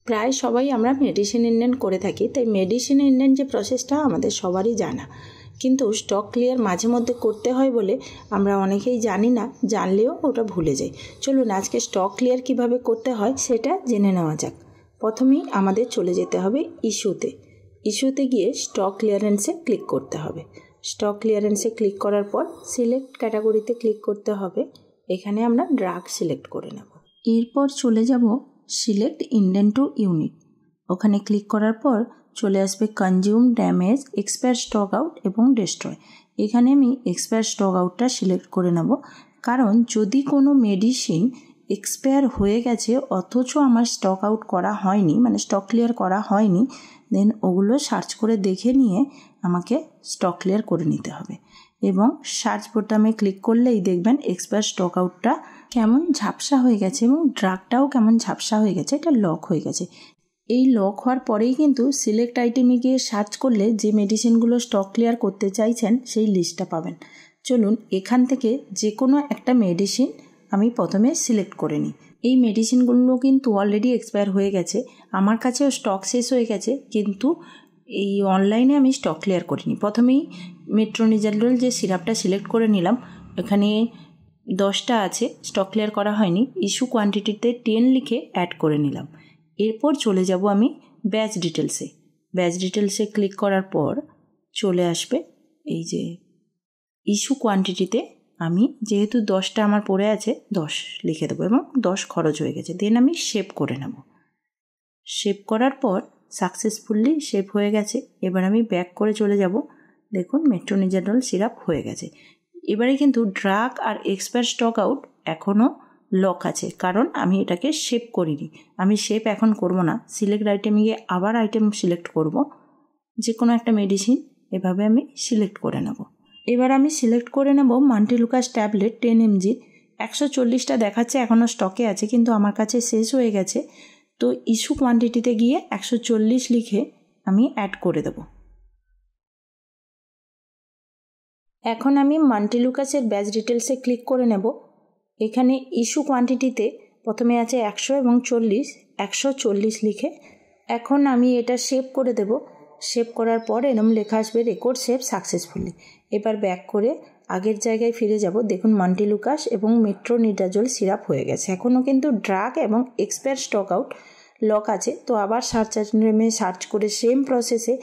প্রায় সবাই আমরা মেডিসিন ইন্ডেন্ট করে থাকি, তাই মেডিসিন ইন্ডেন্ট যে প্রসেসটা আমাদের সবারই জানা, কিন্তু স্টক ক্লিয়ার মাঝে মধ্যে করতে হয় বলে আমরা অনেকেই জানি না, জানলেও ওটা ভুলে যাই। চলুন আজকে স্টক ক্লিয়ার কিভাবে করতে হয় সেটা জেনে নেওয়া যাক। প্রথমেই আমাদের চলে যেতে হবে ইস্যুতে গিয়ে স্টক ক্লিয়ারেন্সে ক্লিক করতে হবে। স্টক ক্লিয়ারেন্সে ক্লিক করার পর সিলেক্ট ক্যাটাগরিতে ক্লিক করতে হবে। এখানে আমরা ড্রাগ সিলেক্ট করে নেব। এরপর চলে যাব সিলেক্ট ইন্ডেন্ট টু ইউনিট। ওখানে ক্লিক করার পর চলে আসবে consume, damage, expire stock out এবং ডিস্ট্রয়। এখানে আমি এক্সপায়ার স্টক আউটটা সিলেক্ট করে নেব, কারণ যদি কোনো মেডিসিন এক্সপায়ার হয়ে গেছে অথচ আমার স্টক আউট করা হয়নি, মানে স্টক ক্লিয়ার করা হয়নি, দেন ওগুলো সার্চ করে দেখে নিয়ে আমাকে স্টক ক্লিয়ার করে নিতে হবে। এবং সার্চ বোতামে ক্লিক করলেই দেখবেন এক্সপায়ার স্টক আউটটা কেমন ঝাপসা হয়ে গেছে এবং ড্রাগটাও কেমন ঝাপসা হয়ে গেছে, এটা লক হয়ে গেছে। এই লক হওয়ার পরেই কিন্তু সিলেক্ট আইটেমে গিয়ে সার্চ করলে যে মেডিসিনগুলো স্টক ক্লিয়ার করতে চাইছেন সেই লিস্টটা পাবেন। চলুন এখান থেকে যে কোনো একটা মেডিসিন আমি প্রথমে সিলেক্ট করে নিই। এই মেডিসিনগুলো কিন্তু অলরেডি এক্সপায়ার হয়ে গেছে, আমার কাছেও স্টক শেষ হয়ে গেছে, কিন্তু এই অনলাইনে আমি স্টক ক্লিয়ার করিনি। প্রথমেই মেট্রোনিজাডল যে সিরাপটা সিলেক্ট করে নিলাম, এখানে 10টা আছে, স্টক ক্লিয়ার করা হয়নি, ইস্যু কোয়ান্টিটিতে 10 লিখে অ্যাড করে নিলাম। এরপর চলে যাব আমি ব্যাচ ডিটেলসে ক্লিক করার পর চলে আসবে এই যে ইস্যু কোয়ান্টিটিতে আমি যেহেতু 10টা আমার পড়ে আছে 10 লিখে দেবো এবং 10 খরচ হয়ে গেছে। দেন আমি সেভ করে নেব। সেভ করার পর সাকসেসফুলি সেভ হয়ে গেছে। এবার আমি ব্যাক করে চলে যাব। দেখুন মেট্রোনিজাডল সিরাপ হয়ে গেছে। এবারে কিন্তু ড্রাগ আর এক্সপায়ার স্টক আউট এখনও লক আছে, কারণ আমি এটাকে সেভ করিনি। আমি সেভ এখন করব না, সিলেক্ট আইটেমে গিয়ে আবার আইটেম সিলেক্ট করব, যে কোনো একটা মেডিসিন এভাবে আমি সিলেক্ট করে নেব। এবার আমি সিলেক্ট করে নেব মন্টেলুকাস ট্যাবলেট 10 mg। 140টা দেখাচ্ছে এখনও স্টকে আছে, কিন্তু আমার কাছে শেষ হয়ে গেছে, তো ইস্যু কোয়ান্টিটিতে গিয়ে 140 লিখে আমি অ্যাড করে দেব। এখন আমি মন্টেলুকাসের ব্যাচ ডিটেলসে ক্লিক করে নেব। এখানে ইস্যু কোয়ান্টিটিতে প্রথমে আছে 100 এবং 40, 140 লিখে এখন আমি এটা সেভ করে দেব। সেভ করার পর এরকম লেখা আসবে রেকর্ড সেভ সাকসেসফুলি। এবার ব্যাক করে আগের জায়গায় ফিরে যাব। দেখুন মন্টেলুকাস এবং মেট্রোনিডাজল সিরাপ হয়ে গেছে। এখনও কিন্তু ড্রাগ এবং এক্সপায়ার স্টক আউট লক আছে, তো আবার সার্চ করে সেম প্রসেসে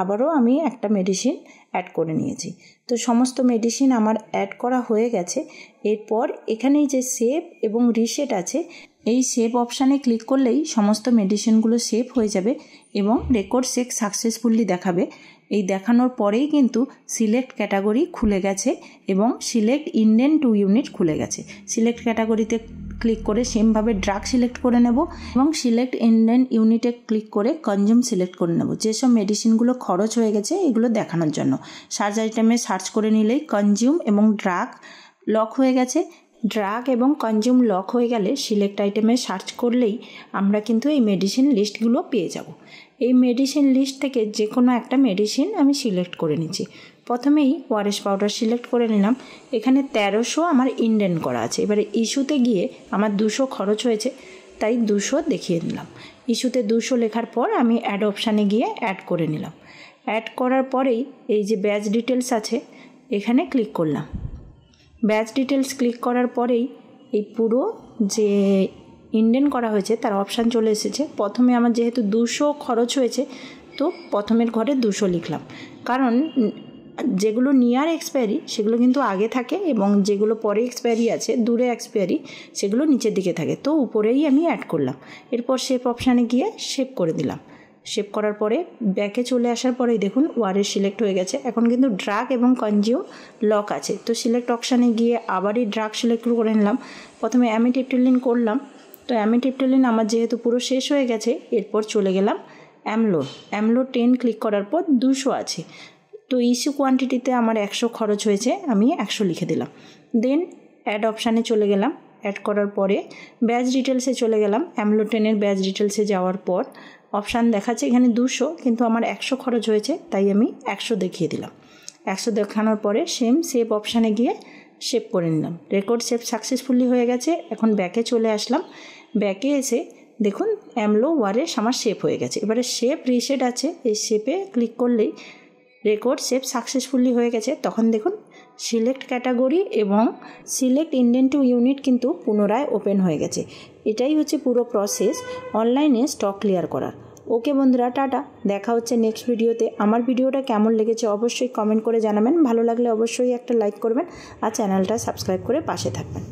আবারও আমি একটা মেডিসিন অ্যাড করে নিয়েছি। তো সমস্ত মেডিসিন আমার অ্যাড করা হয়ে গেছে। এরপর এখানেই যে সেভ এবং রিসেট আছে, এই সেভ অপশানে ক্লিক করলেই সমস্ত মেডিসিনগুলো সেভ হয়ে যাবে এবং রেকর্ড সেভ সাকসেসফুলি দেখাবে। এই দেখানোর পরেই কিন্তু সিলেক্ট ক্যাটাগরি খুলে গেছে এবং সিলেক্ট ইন্ডেন্ট টু ইউনিট খুলে গেছে। সিলেক্ট ক্যাটাগরিতে ক্লিক করে সেমভাবে ড্রাগ সিলেক্ট করে নেব এবং সিলেক্ট ইন্ডেন্ট ইউনিটে ক্লিক করে কনজিউম সিলেক্ট করে নেব। যেসব মেডিসিনগুলো খরচ হয়ে গেছে এগুলো দেখানোর জন্য সার্চ আইটেমে সার্চ করে নিলেই কনজিউম এবং ড্রাগ লক হয়ে গেছে। ড্রাগ এবং কনজিউম লক হয়ে গেলে সিলেক্ট আইটেমে সার্চ করলেই আমরা কিন্তু এই মেডিসিন লিস্টগুলো পেয়ে যাব। এই মেডিসিন লিস্ট থেকে যে কোনো একটা মেডিসিন আমি সিলেক্ট করে নিচ্ছি। প্রথমেই ওআরএস পাউডার সিলেক্ট করে নিলাম। এখানে 1300 আমার ইন্ডেন্ট করা আছে। এবারে ইস্যুতে গিয়ে আমার 200 খরচ হয়েছে, তাই 200 দেখিয়ে নিলাম। ইস্যুতে 200 লেখার পর আমি অ্যাড অপশানে গিয়ে অ্যাড করে নিলাম। অ্যাড করার পরেই এই যে ব্যাচ ডিটেলস আছে এখানে ক্লিক করলাম। ব্যাচ ডিটেলস ক্লিক করার পরেই এই পুরো যে ইন্ডেন্ট করা হয়েছে তার অপশান চলে এসেছে। প্রথমে আমার যেহেতু 200 খরচ হয়েছে, তো প্রথমের ঘরে 200 লিখলাম, কারণ যেগুলো নিয়ার এক্সপায়ারি সেগুলো কিন্তু আগে থাকে এবং যেগুলো পরে এক্সপায়ারি আছে, দূরে এক্সপায়ারি, সেগুলো নিচের দিকে থাকে, তো উপরেই আমি অ্যাড করলাম। এরপর সেভ অপশানে গিয়ে সেভ করে দিলাম। সেভ করার পরে ব্যাকে চলে আসার পরেই দেখুন ওআরএস সিলেক্ট হয়ে গেছে। এখন কিন্তু ড্রাগ এবং কনজিউম লক আছে, তো সিলেক্ট অপশানে গিয়ে আবারই ড্রাগ সিলেক্ট করে নিলাম। প্রথমে অ্যামিট্রিপ্টোলিন করলাম, তো অ্যামিট্রিপ্টোলিন আমার যেহেতু পুরো শেষ হয়ে গেছে, এরপর চলে গেলাম অ্যামলো 10 ক্লিক করার পর 200 আছে, তো ইস্যু কোয়ান্টিটিতে আমার 100 খরচ হয়েছে, আমি 100 লিখে দিলাম। দেন অ্যাড অপশানে চলে গেলাম। অ্যাড করার পরে ব্যাচ ডিটেলসে চলে গেলাম। অ্যামলো 10-এর ব্যাচ ডিটেলসে যাওয়ার পর অপশান দেখাচ্ছে এখানে 200, কিন্তু আমার 100 খরচ হয়েছে, তাই আমি 100 দেখিয়ে দিলাম। 100 দেখানোর পরে সেভ অপশানে গিয়ে সেভ করে নিলাম। রেকর্ড সেভ সাকসেসফুলি হয়ে গেছে। এখন ব্যাকে চলে আসলাম। ব্যাকে এসে দেখুন অ্যামলো ওয়ারেস আমার শেপ হয়ে গেছে। এবারে শেপ রিসেট আছে, এই শেপে ক্লিক করলেই রেকর্ড শেপ সাকসেসফুলি হয়ে গেছে। তখন দেখুন সিলেক্ট ক্যাটাগরি এবং সিলেক্ট ইন্ডেন্ট টু ইউনিট কিন্তু পুনরায় ওপেন হয়ে গেছে। এটাই হচ্ছে পুরো প্রসেস অনলাইনে স্টক ক্লিয়ার করার। ওকে বন্ধুরা, টাটা, দেখা হচ্ছে নেক্সট ভিডিওতে। আমার ভিডিওটা কেমন লেগেছে অবশ্যই কমেন্ট করে জানাবেন, ভালো লাগলে অবশ্যই একটা লাইক করবেন আর চ্যানেলটা সাবস্ক্রাইব করে পাশে থাকবেন।